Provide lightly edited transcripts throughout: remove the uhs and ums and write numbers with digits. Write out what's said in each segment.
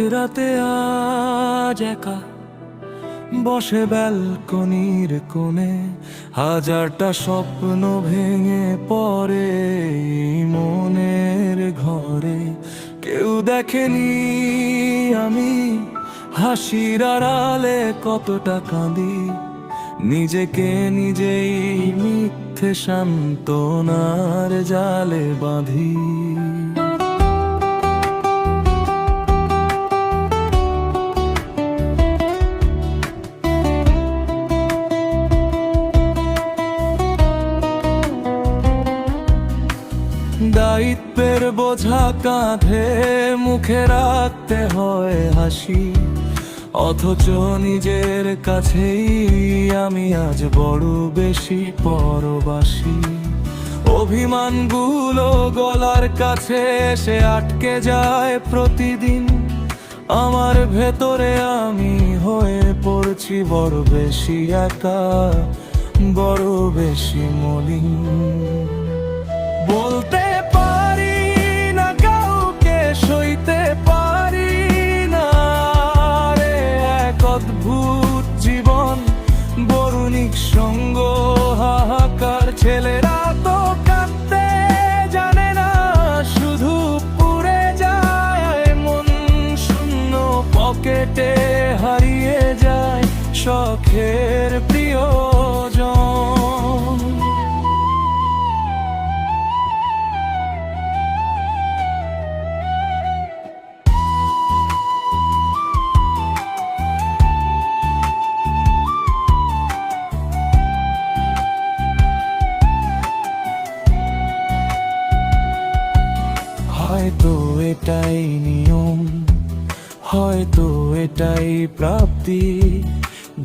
মাঝরাতে আজ একা বসে ব্যালকনির কোণে, হাজারটা স্বপ্ন ভেঙে পড়ে এই মনের ঘরে। কেউ দেখেনি আমি হাসির আড়ালে কতটা কাঁদি, নিজেকে নিজেই মিথ্যে সান্ত্বনার জালে বাঁধি। দায়িত্বের বোঝা কাঁধে মুখে রাখতে হয় হাসি, অথচ নিজের কাছেই আমি আজ বড় বেশি পরবাসী। অভিমানগুলো গলার কাছে এসে আটকে যায় প্রতিদিন, আমার ভেতরে আমি হয়ে পড়ছি বড় বেশি একা, বড় বেশি মলিন। বলতে পারি না কাউকে, সইতে পারি না রে এক অদ্ভুত জীবন, বরুণিক সঙ্গ হাহাকার। ছেলেরা তো কাঁদতে জানে না, শুধু পুড়ে যায় মন, শূন্য পকেটে হারিয়ে যায় শখের প্রিয়জন। হয়তো এটাই নিয়ম, হয়তো এটাই প্রাপ্তি,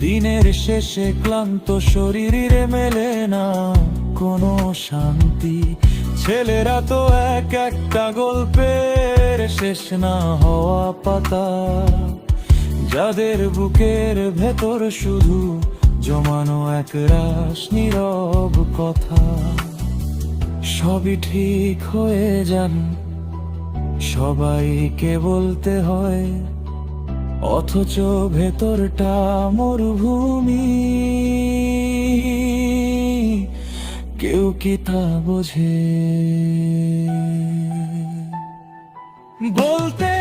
দিনের শেষে ক্লান্ত শরীরে মেলে না কোনো শান্তি। ছেলেরা তো এক একটা গল্পের শেষ না হওয়া পাতা, যাদের বুকের ভেতর শুধু জমানো এক রাশ নীরব কথা। সবই ঠিক হয়ে যান সবাইকে বলতে হয়, অথচ ভেতরটা মরুভূমি, কেউ কি তা বোঝে? বলতে